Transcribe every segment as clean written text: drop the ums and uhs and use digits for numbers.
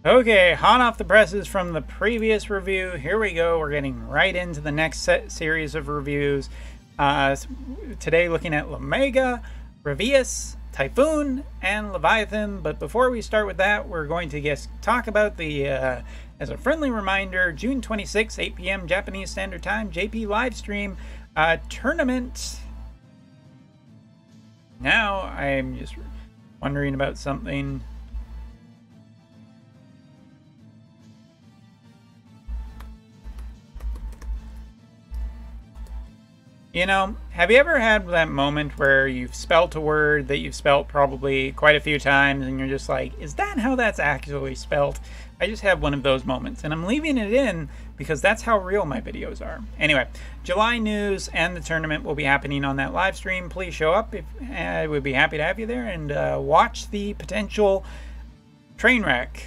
Okay, hot off the presses from the previous review. Here we go. We're getting right into the next series of reviews. Today looking at Lameiga, Raviesse, Typhon, and Leviathan. But before we start with that, we're going to just talk about the, as a friendly reminder, June 26, 8 p.m. Japanese Standard Time, JP live stream tournament. Now, I'm just wondering about something. You know, have you ever had that moment where you've spelt a word that you've spelt probably quite a few times and you're just like, is that how that's actually spelt? I just had one of those moments, and I'm leaving it in because that's how real my videos are. Anyway, July news and the tournament will be happening on that live stream. Please show up. I would be happy to have you there and watch the potential train wreck.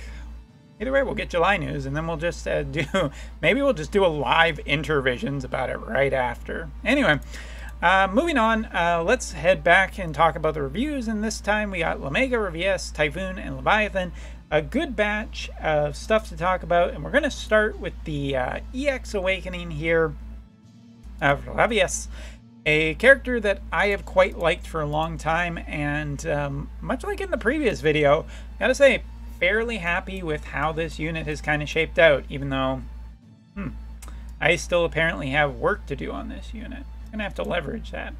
Either way, we'll get July news, and then we'll just maybe we'll just do a live intervisions about it right after. Anyway, moving on, let's head back and talk about the reviews, and this time we got Lameiga, Raviesse, Typhon, and Leviathan. A good batch of stuff to talk about, and we're going to start with the EX Awakening here of Raviesse, a character that I have quite liked for a long time, and much like in the previous video, gotta say, fairly happy with how this unit has kind of shaped out, even though I still apparently have work to do on this unit. I'm gonna have to leverage that.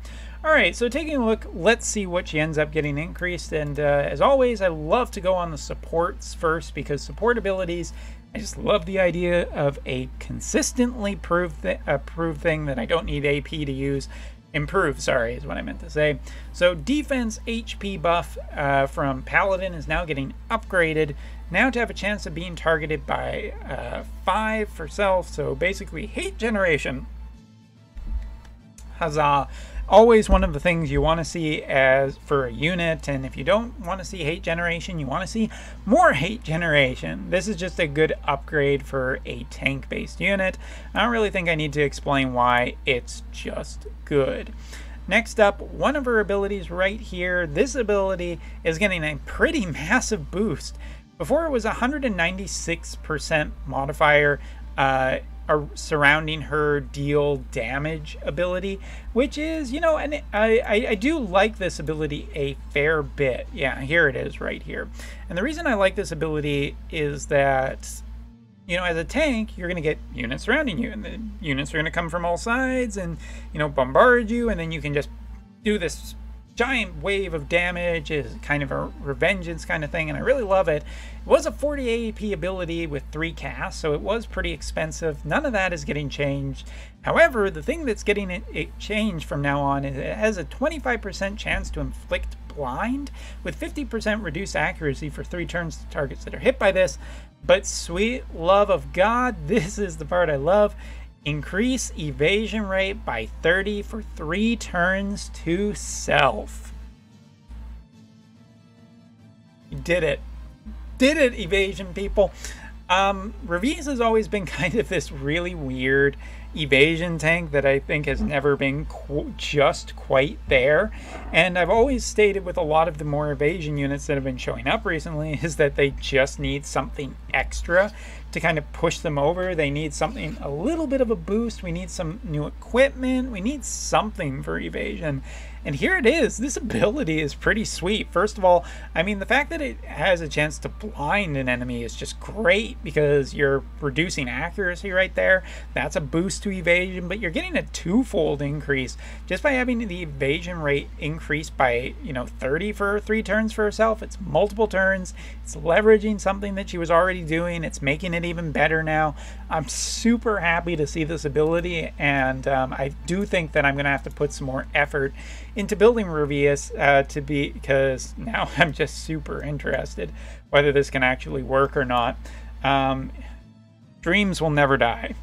Alright, so taking a look, let's see what she ends up getting increased, and as always, I love to go on the supports first, because support abilities, I just love the idea of a consistently approved thing that I don't need AP to use. Improve, sorry, is what I meant to say. So defense HP buff from Paladin is now getting upgraded. Now to have a chance of being targeted by 5 for self, so basically hate generation. Huzzah. Always one of the things you want to see as for a unit, and if you don't want to see hate generation, you want to see more hate generation. This is just a good upgrade for a tank-based unit. I don't really think I need to explain why, it's just good. Next up, one of her abilities right here. This ability is getting a pretty massive boost. Before it was 196% modifier surrounding her deal damage ability, which is, you know, and I do like this ability a fair bit. Yeah, here it is right here. And the reason I like this ability is that, you know, as a tank, you're going to get units surrounding you, and the units are going to come from all sides and, you know, bombard you, and then you can just do this giant wave of damage. Is kind of a revengeance kind of thing, and I really love it. It was a 40 AP ability with 3 casts, so it was pretty expensive. None of that is getting changed. However, the thing that's getting it changed from now on is it has a 25% chance to inflict blind with 50% reduced accuracy for 3 turns to targets that are hit by this. But sweet love of God, this is the part I love. Increase evasion rate by 30 for 3 turns to self. You did it. Did it, evasion people. Raviesse has always been kind of this really weird evasion tank that I think has never been just quite there. And I've always stated with a lot of the more evasion units that have been showing up recently is that they just need something extra to kind of push them over. They need something, a little bit of a boost. We need some new equipment. We need something for evasion. And here it is. This ability is pretty sweet. First of all, I mean, the fact that it has a chance to blind an enemy is just great because you're reducing accuracy right there. That's a boost to evasion, but you're getting a 2-fold increase just by having the evasion rate increased by, you know, 30 for 3 turns for herself. It's multiple turns. It's leveraging something that she was already doing. It's making it even better now. I'm super happy to see this ability, and I do think that I'm going to have to put some more effort into building Raviesse because now I'm just super interested whether this can actually work or not. Dreams will never die.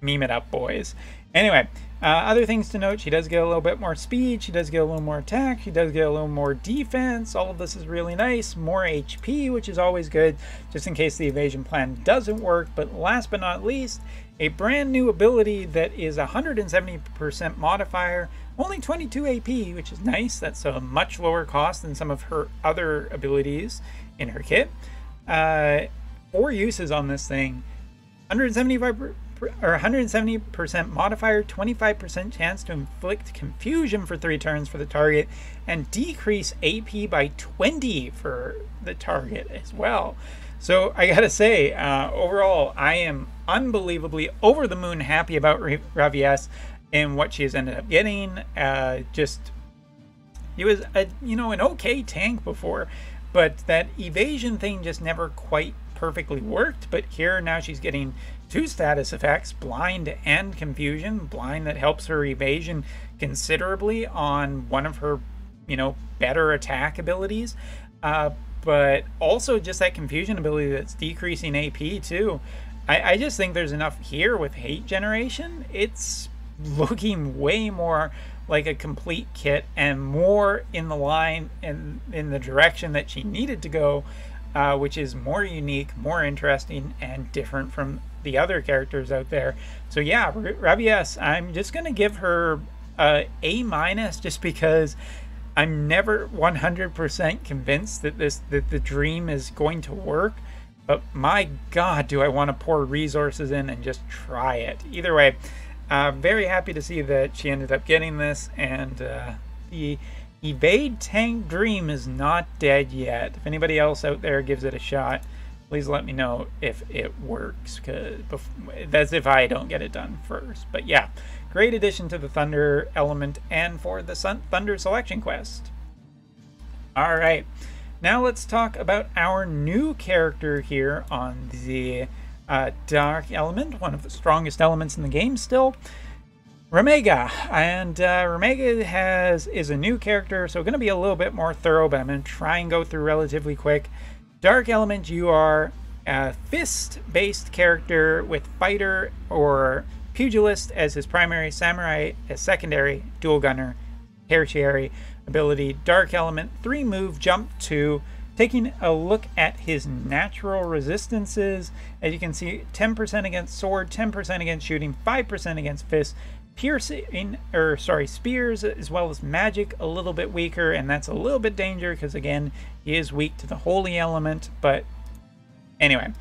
Meme it up, boys. Anyway, other things to note, she does get a little bit more speed, she does get a little more attack, she does get a little more defense. All of this is really nice. More HP, which is always good, just in case the evasion plan doesn't work. But last but not least, a brand new ability that is 170% modifier, only 22 AP, which is nice. That's a much lower cost than some of her other abilities in her kit. 4 uses on this thing. 170% modifier, 25% chance to inflict confusion for 3 turns for the target, and decrease AP by 20 for the target as well. So I gotta say, overall, I am unbelievably over the moon happy about Raviesse and what she has ended up getting. He was an okay tank before, but that evasion thing just never quite perfectly worked. But here now she's getting 2 status effects, blind and confusion. Blind that helps her evasion considerably on one of her better attack abilities, but also just that confusion ability that's decreasing AP too. I just think there's enough here with hate generation. It's looking way more like a complete kit and more in the line and in the direction that she needed to go, which is more unique, more interesting, and different from the other characters out there. So yeah, Raviesse, I'm just gonna give her A- just because I'm never 100% convinced that the dream is going to work. But my God, do I want to pour resources in and just try it. Either way, very happy to see that she ended up getting this, and the evade tank dream is not dead yet. If anybody else out there gives it a shot, please let me know if it works, because that's if I don't get it done first. But yeah, great addition to the Thunder element and for the Thunder selection quest. All right, now let's talk about our new character here on the Dark element, one of the strongest elements in the game still, Lameiga. And Lameiga is a new character, so going to be a little bit more thorough, but I'm going to try and go through relatively quick. Dark element, you are a fist-based character with fighter or pugilist as his primary, samurai as secondary, dual gunner, tertiary ability. Dark element, 3 move, jump 2. Taking a look at his natural resistances, as you can see, 10% against sword, 10% against shooting, 5% against fists, spears, as well as magic, a little bit weaker, and that's a little bit dangerous because again, he is weak to the holy element. But anyway,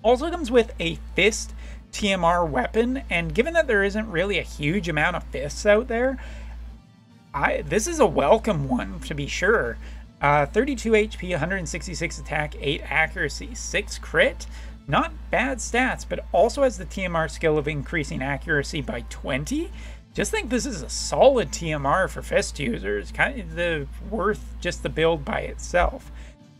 also comes with a fist TMR weapon, and given that there isn't really a huge amount of fists out there, this is a welcome one to be sure. 32 HP, 166 attack, 8 accuracy, 6 crit. Not bad stats, but also has the TMR skill of increasing accuracy by 20. Just think this is a solid TMR for fist users, kind of worth just the build by itself.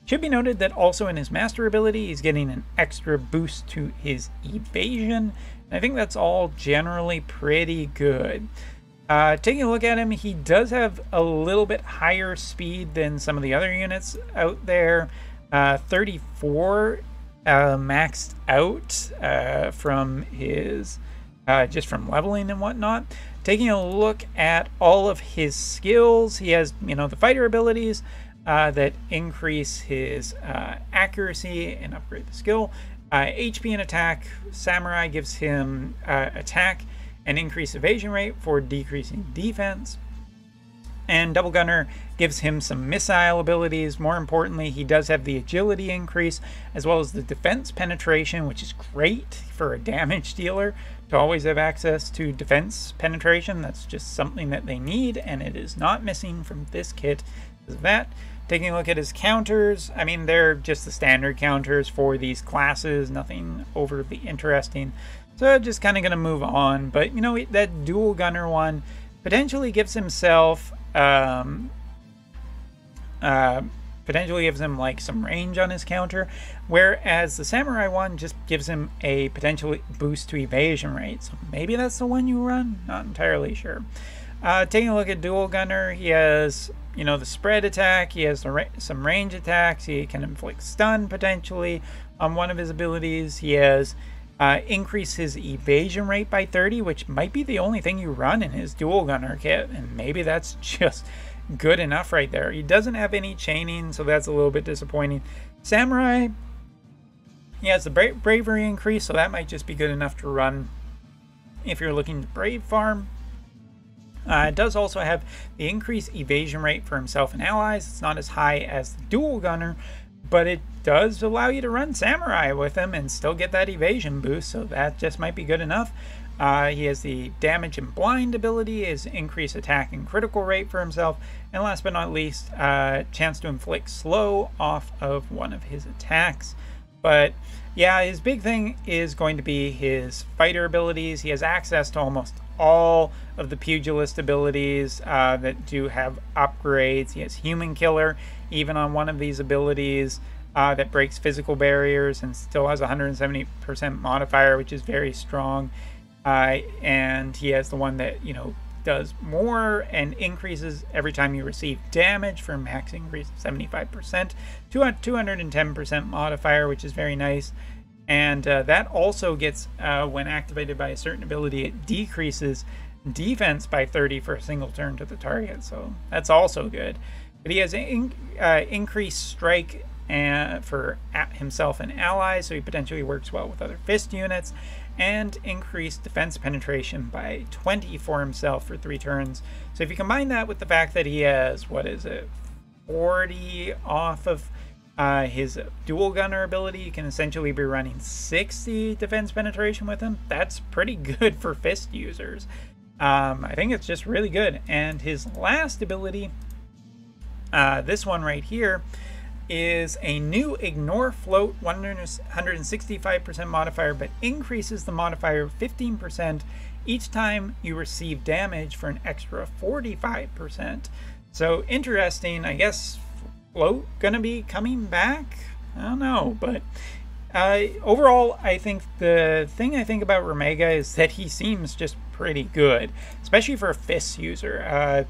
Should be noted that also in his master ability, he's getting an extra boost to his evasion. And I think that's all generally pretty good. Taking a look at him, he does have a little bit higher speed than some of the other units out there. 34 maxed out from his just from leveling and whatnot. Taking a look at all of his skills, he has the fighter abilities that increase his accuracy and upgrade the skill. HP and attack. Samurai gives him attack and increase evasion rate for decreasing defense. And Double Gunner gives him some missile abilities. More importantly, he does have the agility increase as well as the defense penetration, which is great for a damage dealer to always have access to defense penetration. That's just something that they need, and it is not missing from this kit. Because of that. Taking a look at his counters, I mean, they're just the standard counters for these classes, nothing overly interesting. So just kind of going to move on. But, that dual gunner one potentially gives himself, potentially gives him like some range on his counter. Whereas the samurai one just gives him a potential boost to evasion rate. So maybe that's the one you run? Not entirely sure. Taking a look at dual gunner, he has, the spread attack. He has some range attacks. He can inflict stun potentially on one of his abilities. He has increase his evasion rate by 30, which might be the only thing you run in his dual gunner kit, and maybe that's just good enough right there. He doesn't have any chaining, so that's a little bit disappointing. Samurai, he has the bravery increase, so that might just be good enough to run if you're looking to brave farm. It does also have the increased evasion rate for himself and allies. It's not as high as the dual gunner, but it does allow you to run Samurai with him and still get that evasion boost, so that just might be good enough. He has the damage and blind ability, his increased attack and critical rate for himself, and last but not least, chance to inflict slow off of one of his attacks. But yeah, his big thing is going to be his fighter abilities. He has access to almost all of the pugilist abilities that do have upgrades. He has human killer even on one of these abilities that breaks physical barriers and still has 170% modifier, which is very strong. And he has the one that, you know, does more and increases every time you receive damage for max increase of 75% to 210% modifier, which is very nice. And that also gets, when activated by a certain ability, it decreases defense by 30 for a single turn to the target, so that's also good. But he has increased strike for himself and allies, so he potentially works well with other fist units, and increased defense penetration by 20 for himself for 3 turns. So if you combine that with the fact that he has, what is it, 40 off of his dual gunner ability, you can essentially be running 60 defense penetration with him. That's pretty good for fist users. I think it's just really good. And his last ability, this one right here, is a new ignore float 165% modifier, but increases the modifier 15% each time you receive damage for an extra 45%. So interesting. I guess float gonna be coming back? I don't know, but overall, I think the thing I think about Lameiga is that he seems just pretty good, especially for a fist user.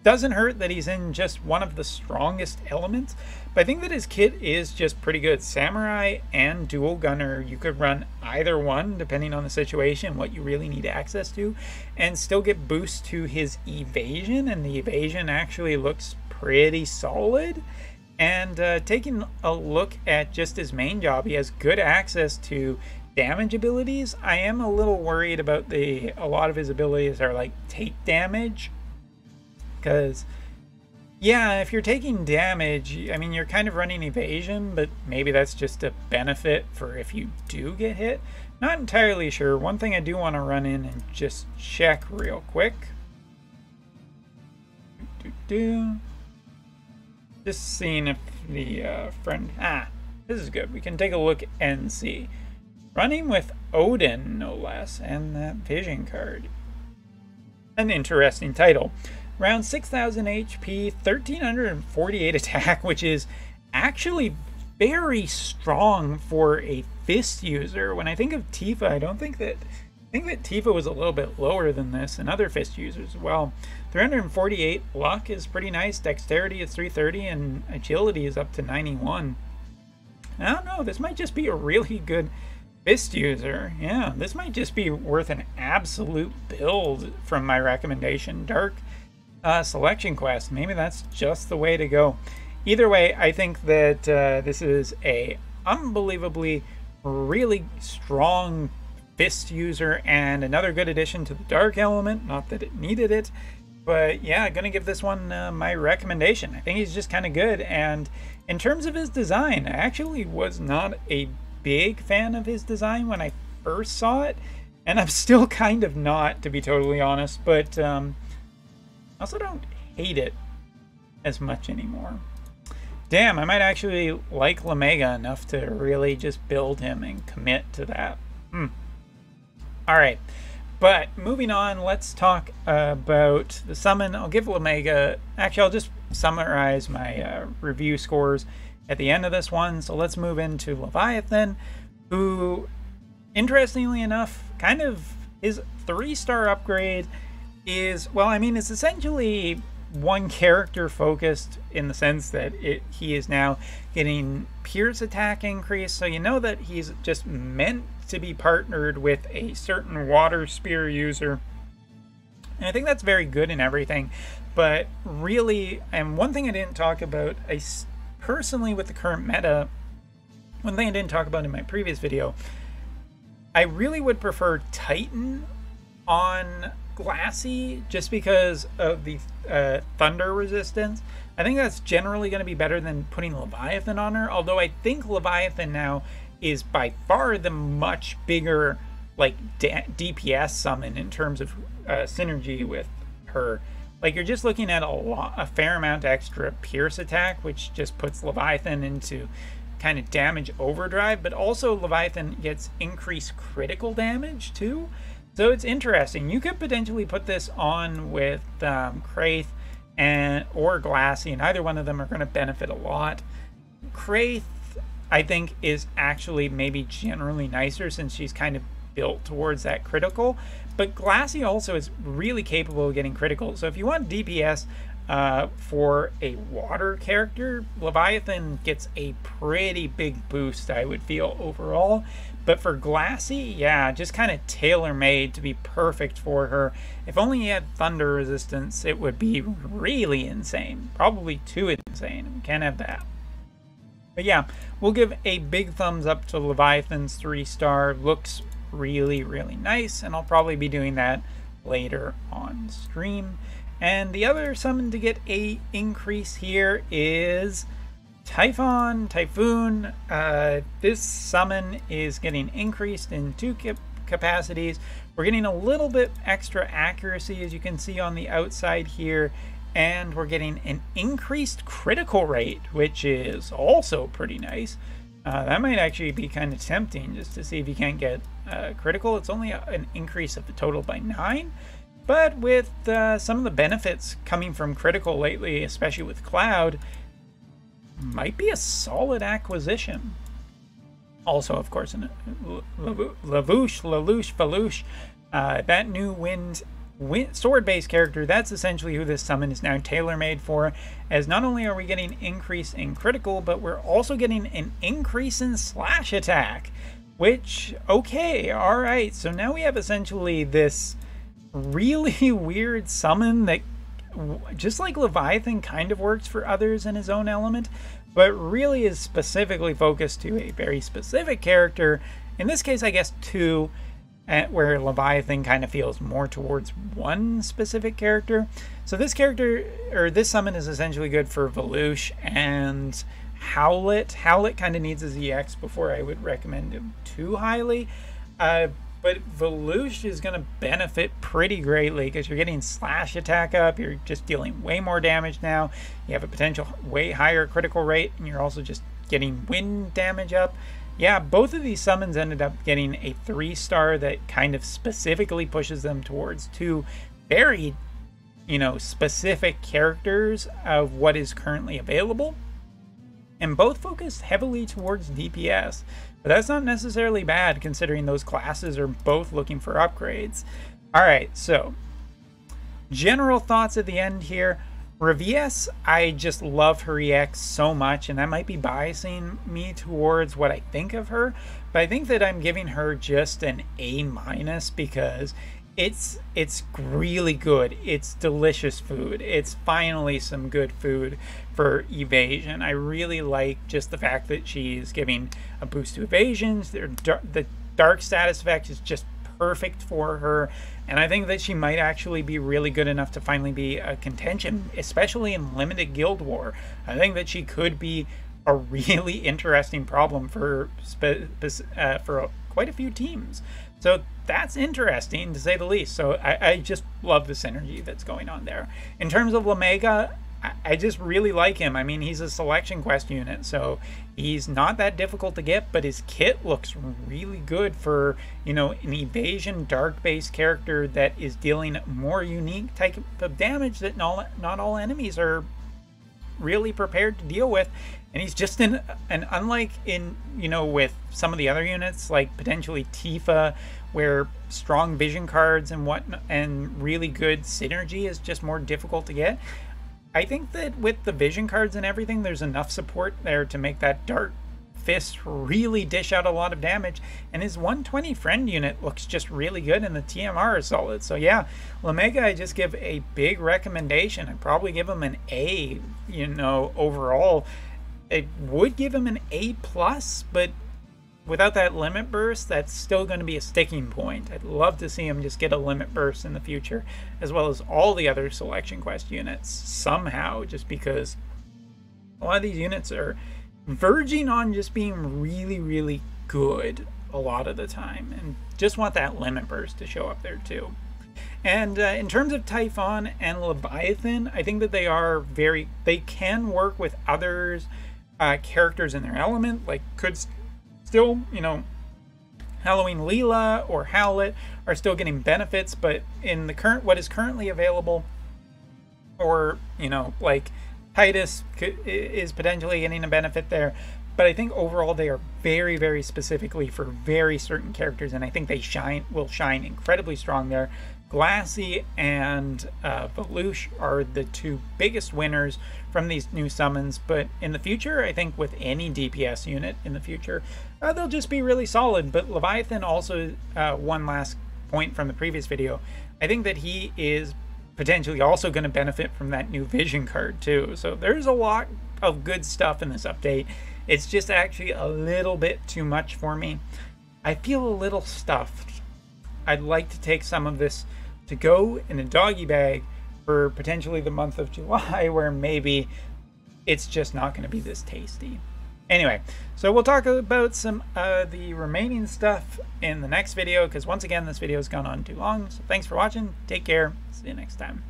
Doesn't hurt that he's in just one of the strongest elements, but I think that his kit is just pretty good. Samurai and dual gunner, you could run either one depending on the situation, what you really need access to, and still get boost to his evasion, and the evasion actually looks pretty solid. And taking a look at just his main job, he has good access to damage abilities. I am a little worried about a lot of his abilities are like take damage, because yeah, if you're taking damage, I mean, you're kind of running evasion, but maybe that's just a benefit for if you do get hit. Not entirely sure. One thing I do want to run in and just check real quick. Just seeing if the friend... this is good. We can take a look and see. Running with Odin, no less, and that vision card. An interesting title. Around 6,000 HP, 1,348 attack, which is actually very strong for a fist user. When I think of Tifa, I think that Tifa was a little bit lower than this, and other fist users as well. 348 luck is pretty nice. Dexterity is 330, and agility is up to 91. I don't know. This might just be a really good fist user. Yeah, this might just be worth an absolute build from my recommendation. Dark selection quest. Maybe that's just the way to go. Either way, I think that this is a unbelievably really strong fist user and another good addition to the dark element. Not that it needed it, but yeah, gonna give this one my recommendation. I think he's just kind of good. And in terms of his design, I actually was not a big fan of his design when I first saw it, and I'm still kind of not, to be totally honest, but I also don't hate it as much anymore. Damn, I might actually like Lameiga enough to really just build him and commit to that. Alright, but moving on, let's talk about the summon. I'll give Lameiga... Actually, I'll just summarize my review scores at the end of this one. So let's move into Leviathan, who, interestingly enough, kind of his 3-star upgrade is, well, I mean, it's essentially one character focused in the sense that he is now getting Pierce attack increase, so you know that he's just meant to be partnered with a certain water spear user. And I think that's very good and everything, but really, and one thing I didn't talk about, personally with the current meta, one thing I didn't talk about in my previous video, I really would prefer Titan on Glassy just because of the thunder resistance. I think that's generally going to be better than putting Leviathan on her, although I think Leviathan now is by far the much bigger like DPS summon in terms of synergy with her. Like, you're just looking at a fair amount extra pierce attack, which just puts Leviathan into kind of damage overdrive, but also Leviathan gets increased critical damage too. So it's interesting. You could potentially put this on with Kraith or Glassy, and either one of them are going to benefit a lot. Kraith, I think, is actually maybe generally nicer since she's kind of built towards that critical, but Glassy also is really capable of getting critical. So if you want DPS for a water character, Leviathan gets a pretty big boost, I would feel, overall. But for Glassy, yeah, just kind of tailor-made to be perfect for her. If only he had thunder resistance, it would be really insane. Probably too insane. We can't have that. But yeah, we'll give a big thumbs up to Leviathan's 3-star. Looks really, really nice, and I'll probably be doing that later on stream. And the other summon to get a increase here is Typhon Typhoon. This summon is getting increased in 2 capacities. We're getting a little bit extra accuracy, as you can see on the outside here, and we're getting an increased critical rate, which is also pretty nice. That might actually be kind of tempting, just to see if you can't get critical. It's only an increase of the total by 9. But with some of the benefits coming from critical lately, especially with Cloud, might be a solid acquisition. Also, of course, Lelouch, that new wind sword-based character, that's essentially who this summon is now tailor-made for, as not only are we getting increase in critical, but we're also getting an increase in slash attack, which, okay, alright, so now we have essentially this really weird summon that, just like Leviathan, kind of works for others in his own element, but really is specifically focused to a very specific character. In this case, I guess 2, where Leviathan kind of feels more towards one specific character. So this character, or this summon, is essentially good for Lelouch and Howlet. Howlet kind of needs his EX before I would recommend him too highly. But Lelouch is going to benefit pretty greatly because you're getting slash attack up, you're just dealing way more damage now, you have a potential way higher critical rate, and you're also just getting wind damage up. Yeah, both of these summons ended up getting a 3-star that kind of specifically pushes them towards 2 very, specific characters of what is currently available. And both focus heavily towards DPS. But that's not necessarily bad, considering those classes are both looking for upgrades. Alright, so general thoughts at the end here. Raviesse, I just love her EX so much, and that might be biasing me towards what I think of her, but I think that I'm giving her just an A- because it's really good. It's delicious food. It's finally some good food for evasion. I really like just the fact that she's giving a boost to evasions. The dark status effect is just perfect for her, and I think that she might actually be really good enough to finally be a contention, especially in limited guild war. I think that she could be a really interesting problem for quite a few teams. So that's interesting, to say the least. So I just love the synergy that's going on there. In terms of Lameiga, I just really like him. I mean, he's a selection quest unit, so he's not that difficult to get, but his kit looks really good for, an evasion dark-based character that is dealing more unique type of damage that not all enemies are really prepared to deal with. And he's just and unlike in, with some of the other units, like potentially Tifa, where strong vision cards and whatnot and really good synergy is just more difficult to get, I think that with the vision cards and everything, there's enough support there to make that Dark Fist really dish out a lot of damage. And his 120 friend unit looks just really good, and the TMR is solid. So yeah, Lameiga, I just give a big recommendation. I'd probably give him an A, overall. I would give him an A+, but without that limit burst, that's still going to be a sticking point. I'd love to see him just get a limit burst in the future, as well as all the other selection quest units somehow, just because a lot of these units are verging on just being really, really good a lot of the time, and just want that limit burst to show up there too. And in terms of Typhon and Leviathan, I think that they can work with others characters in their element, like could still, you know, Halloween Leela or Howlet are still getting benefits, but in the what is currently available, or, you know, like Titus is potentially getting a benefit there. But I think overall they are very, very specifically for very certain characters, and I think they will shine incredibly strong there. Glassy and Velouche are the two biggest winners from these new summons, but in the future, I think with any DPS unit in the future, they'll just be really solid. But Leviathan also, one last point from the previous video, I think that he is potentially also going to benefit from that new vision card too. So there's a lot of good stuff in this update. It's just actually a little bit too much for me. I feel a little stuffed. I'd like to take some of this to go in a doggy bag for potentially the month of July, where maybe it's just not going to be this tasty. Anyway, so we'll talk about some the remaining stuff in the next video, because once again, this video has gone on too long. So thanks for watching. Take care. See you next time.